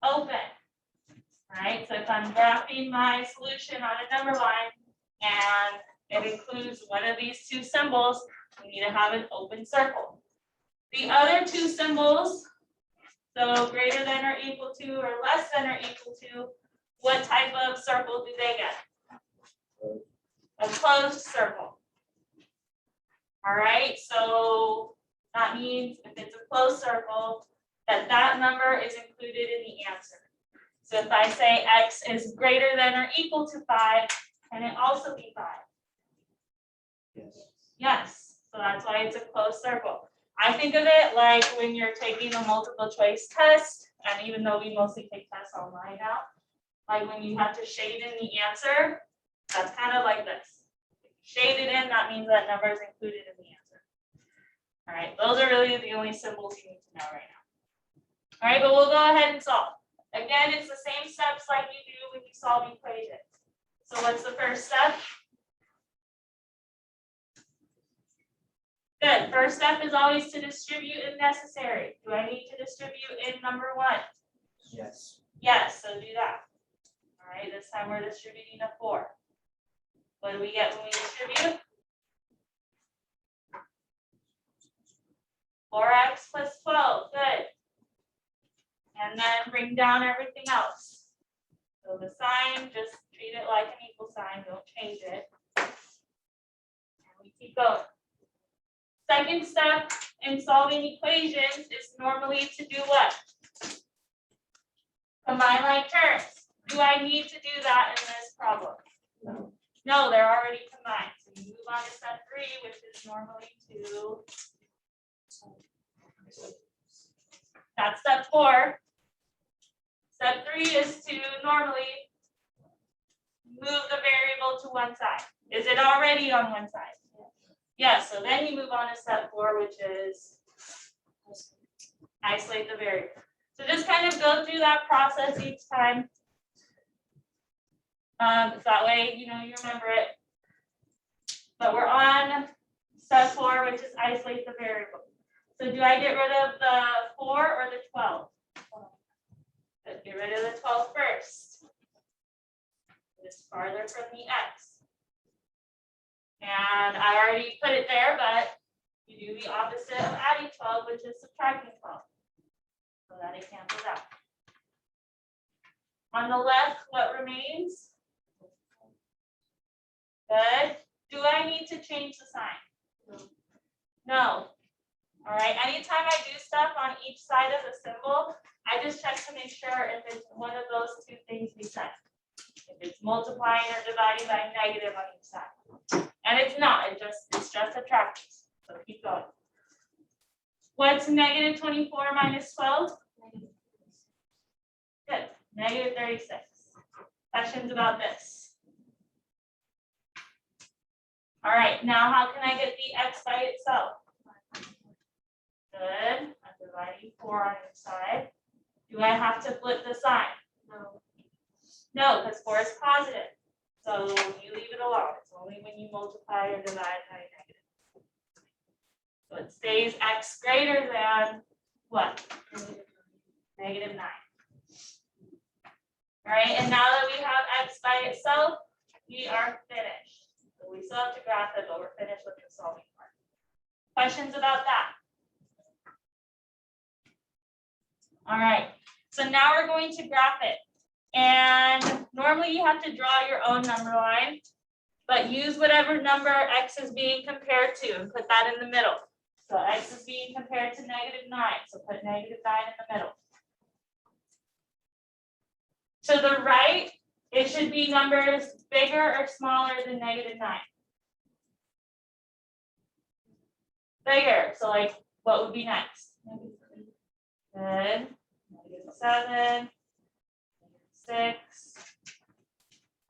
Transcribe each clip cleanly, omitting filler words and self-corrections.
open. Right, so if I'm graphing my solution on a number line and it includes one of these two symbols, we need to have an open circle. The other two symbols, so greater than or equal to or less than or equal to, what type of circle do they get? A closed circle. All right, so that means if it's a closed circle, that number is included in the answer. So if I say x is greater than or equal to 5, can it also be 5? Yes. Yes, so that's why it's a closed circle. I think of it like when you're taking a multiple choice test, and even though we mostly take tests online now, like when you have to shade in the answer, that's kind of like this. Shade it in, that means that number is included in the answer. All right, those are really the only symbols you need to know right now. All right, but we'll go ahead and solve. Again, it's the same steps like you do when you solve equations. So what's the first step? Good. First step is always to distribute if necessary. Do I need to distribute in number 1? Yes. Yes, so do that. All right, this time we're distributing a 4. What do we get when we distribute? 4x plus 12. Good. And then bring down everything else. So the sign, just treat it like an equal sign, don't change it. And we keep going. Second step in solving equations is normally to do what? Combine like terms. Do I need to do that in this problem? No. No, they're already combined. So you move on to step 3, which is normally to, that's step 4. Step 3 is to normally move the variable to one side. Is it already on one side? Yes, so then you move on to step 4, which is isolate the variable. So just kind of go through that process each time. So that way, you remember it. But we're on step 4, which is isolate the variable. So do I get rid of the 4 or the 12? Let's get rid of the 12 first. It's farther from the x. And I already put it there, but you do the opposite of adding 12, which is subtracting 12. So that it cancels out. On the left, what remains? Good. Do I need to change the sign? No. All right, anytime I do stuff on each side of the symbol, I just check to make sure if it's one of those two things we said. If it's multiplying or dividing by negative on each side. And it's not, it's just subtraction. So keep going. What's negative 24 minus 12? Good, negative 36. Questions about this? All right, now how can I get the x by itself? Good, I'm dividing 4 on each side. Do I have to flip the sign? No. No, because 4 is positive. So you leave it alone. It's only when you multiply or divide by negative. So it stays x greater than what? Negative 9. All right, and now that we have x by itself, we are finished. So we still have to graph it, but we're finished with the solving part. Questions about that? All right, so now we're going to graph it. And normally you have to draw your own number line, but use whatever number x is being compared to and put that in the middle. So x is being compared to negative 9, so put negative 9 in the middle. To the right, it should be numbers bigger or smaller than negative 9. Bigger, so like what would be next? Good. -7, -6.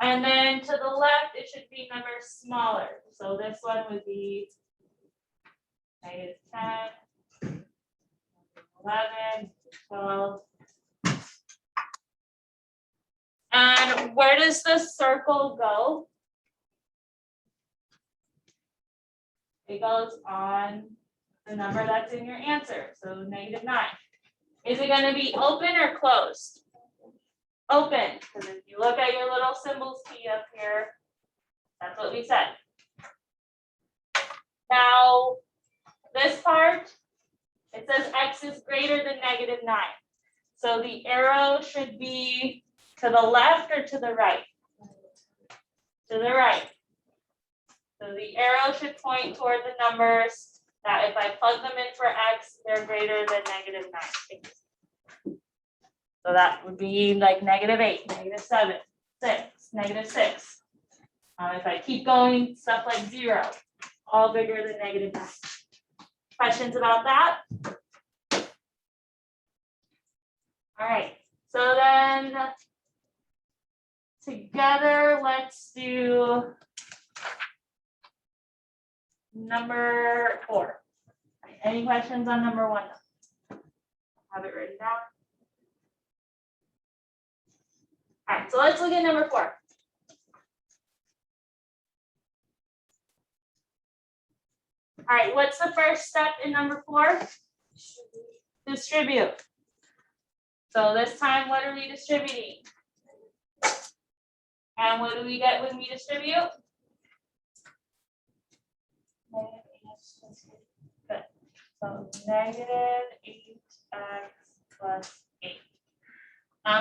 And then to the left, it should be numbers smaller. So this one would be -10, 11, 12. And where does the circle go? It goes on the number that's in your answer, so -9. Is it going to be open or closed? open, because if you look at your little symbols key up here, that's what we said. Now, this part, it says x is greater than -9. So the arrow should be to the left or to the right? To the right. So the arrow should point toward the numbers that if I plug them in for x, they're greater than -9. So that would be like -8, -7, 6, -6. If I keep going, stuff like 0, all bigger than -9. Questions about that? All right, so then together, let's do number 4. Any questions on number 1? Have it written down. All right, so let's look at number 4. All right, what's the first step in number 4? Distribute. So this time, what are we distributing? And what do we get when we distribute? Good. So -8x plus 8.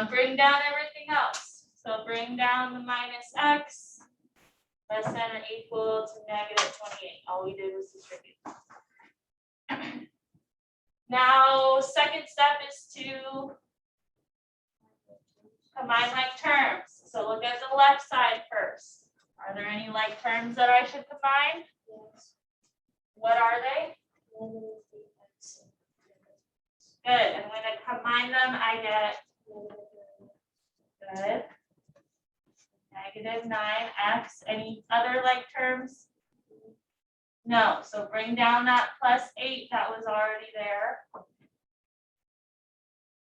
Bring down everything else. So bring down the -x less than or equal to -28. All we did was distribute. Now, second step is to combine like terms. So look at the left side first. Are there any like terms that I should combine? Yes. What are they? Good. And when I combine them, I get good. -9x. Any other like terms? No. So bring down that +8 that was already there.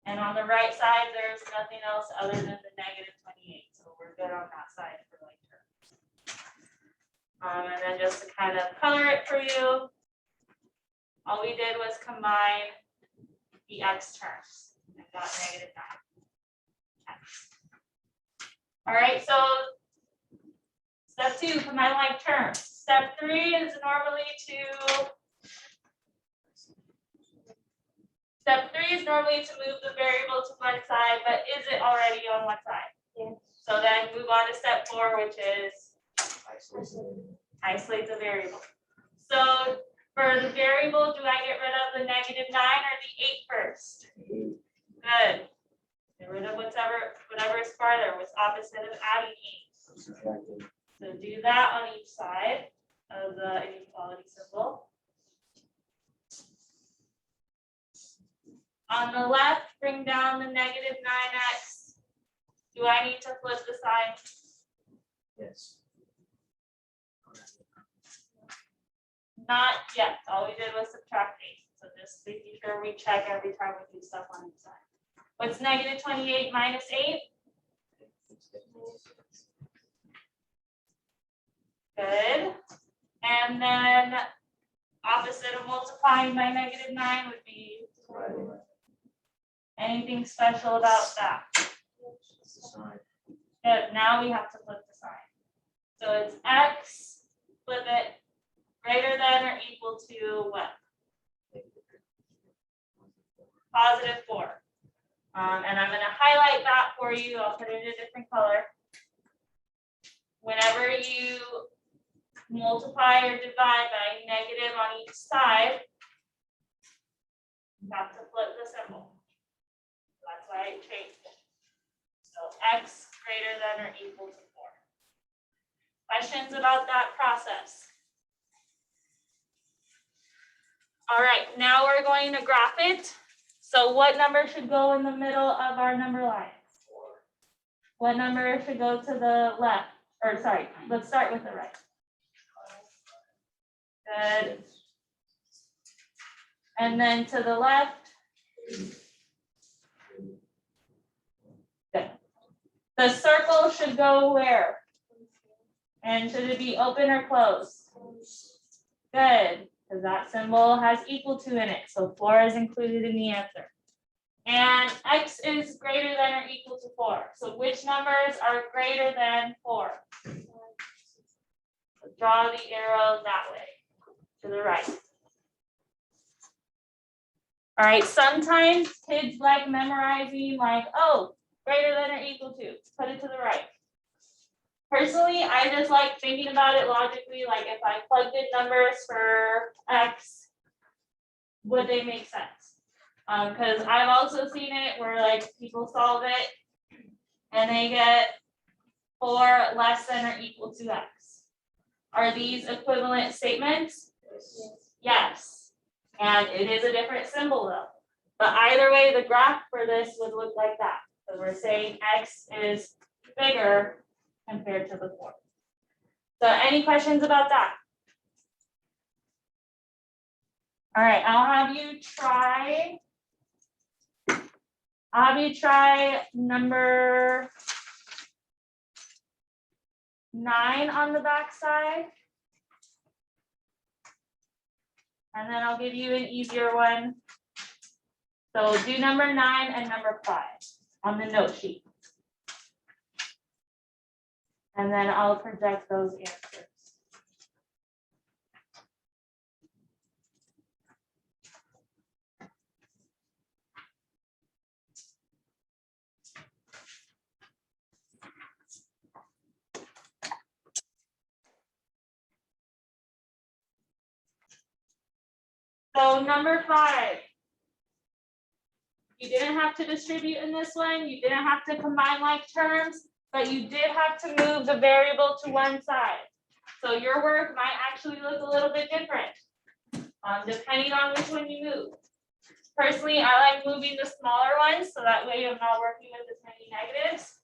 And on the right side, there's nothing else other than the -28. So we're good on that side for like terms. And then just to kind of color it for you, all we did was combine the x terms and got -9. All right, so step 2, combine like terms. Step 3 is normally to move the variable to one side, but is it already on one side? Yes. So then move on to step 4, which is Isolate. isolate the variable. So for the variable, do I get rid of the -9 or the 8 first? Good. Get rid of whatever is farther, what's opposite of adding 8. Subtracted. So do that on each side of the inequality symbol. On the left, bring down the -9x. Do I need to flip the sign? Yes. Not yet. All we did was subtract 8. So just making sure we check every time we do stuff on each side. What's -28 minus 8? Good. And then opposite of multiplying by -9 would be anything special about that? Good. Now we have to flip the sign. So it's x, flip it, greater than or equal to what? +4. And I'm going to highlight that for you. I'll put it in a different color. Whenever you multiply or divide by negative on each side, you have to flip the symbol. That's why I changed it. So x greater than or equal to 4. Questions about that process? All right, now we're going to graph it. So what number should go in the middle of our number line? 4. What number should go to the left? Or sorry, let's start with the right. Good. And then to the left. Good. The circle should go where? And should it be open or closed? Good, because that symbol has equal to in it. So 4 is included in the answer. And x is greater than or equal to 4. So which numbers are greater than 4? So draw the arrow that way, to the right. All right, sometimes kids like memorizing like, oh, greater than or equal to, put it to the right. Personally, I just like thinking about it logically, like if I plugged in numbers for x, would they make sense? Because I've also seen it where like people solve it and they get 4 less than or equal to x. Are these equivalent statements? Yes. And it is a different symbol though. But either way, the graph for this would look like that. So we're saying x is bigger compared to the 4. So any questions about that? All right, I'll have you try number 9 on the back side. And then I'll give you an easier one. So do number 9 and number 5 on the note sheet. And then I'll project those answers. So number 5, you didn't have to distribute in this one. You didn't have to combine like terms, but you did have to move the variable to one side. So your work might actually look a little bit different, depending on which one you move. Personally, I like moving the smaller ones, so that way I'm not working with as many negatives.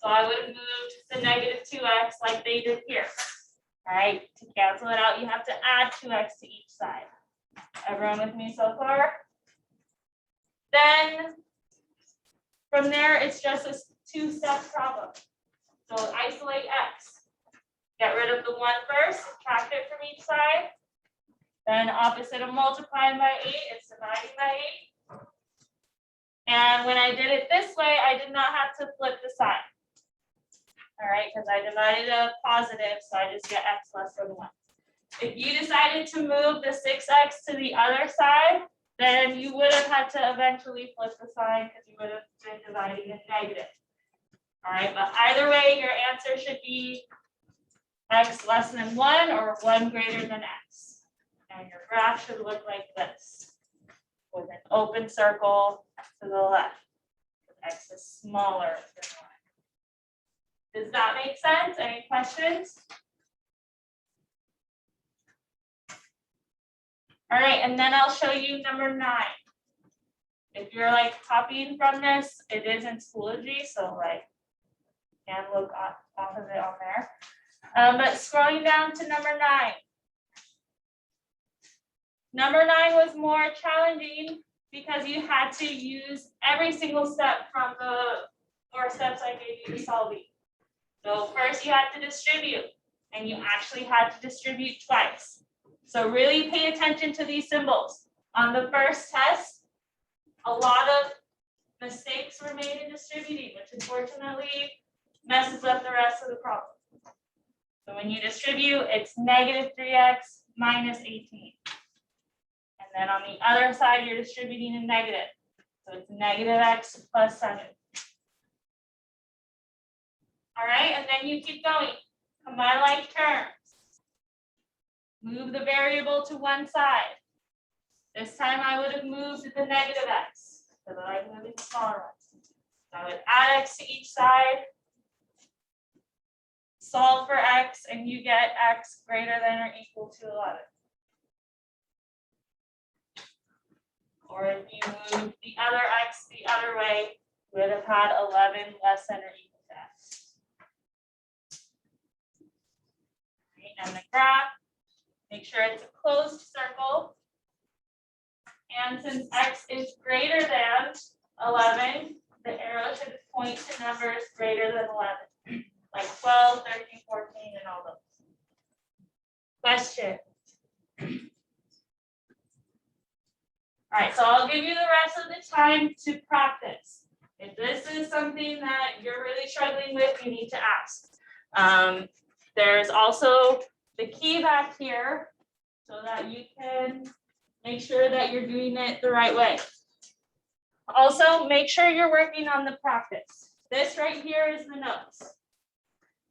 So I would have moved the negative 2x like they did here. All right, to cancel it out, you have to add 2x to each side. Everyone with me so far? Then from there, it's just a 2-step problem. So isolate x. Get rid of the 1 first, subtract it from each side. Then opposite of multiplying by 8, it's dividing by 8. And when I did it this way, I did not have to flip the sign. All right, because I divided a positive, so I just get x less than 1. If you decided to move the 6x to the other side, then you would have had to eventually flip the sign because you would have been dividing in negative. All right, but either way, your answer should be x less than 1 or 1 greater than x. And your graph should look like this, with an open circle to the left. X is smaller than 1. Does that make sense? Any questions? All right, and then I'll show you number 9. If you're like copying from this, it is in Schoology, so like you can look off of it on there. But scrolling down to number 9. Number 9 was more challenging because you had to use every single step from the 4 steps I gave you to solving. So first you had to distribute, and you actually had to distribute twice. So really pay attention to these symbols. On the first test, a lot of mistakes were made in distributing, which unfortunately messes up the rest of the problem. So when you distribute, it's negative 3x minus 18. And then on the other side, you're distributing in negative. So it's negative x plus 7. All right, and then you keep going. Combine like terms. Move the variable to one side. This time I would have moved the negative x, because I like moving smaller ones. So I would add x to each side, solve for x, and you get x greater than or equal to 11. Or if you move the other x the other way, you would have had 11 less than or equal to x. Okay, and the graph, make sure it's a closed circle. And since x is greater than 11, the arrow should point to numbers greater than 11, like 12, 13, 14, and all those. Question. All right, so I'll give you the rest of the time to practice. If this is something that you're really struggling with, you need to ask. There's also the key back here so that you can make sure that you're doing it the right way. Also, make sure you're working on the practice. This right here is the notes.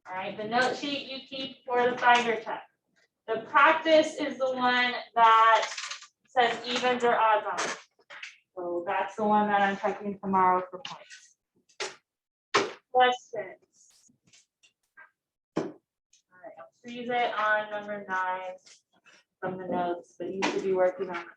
All right, the note sheet you keep for the finder check. The practice is the one that says evens or odds on it. So that's the one that I'm checking tomorrow for points. Questions? All right, I'll freeze it on number 9 from the notes, but you should be working on it.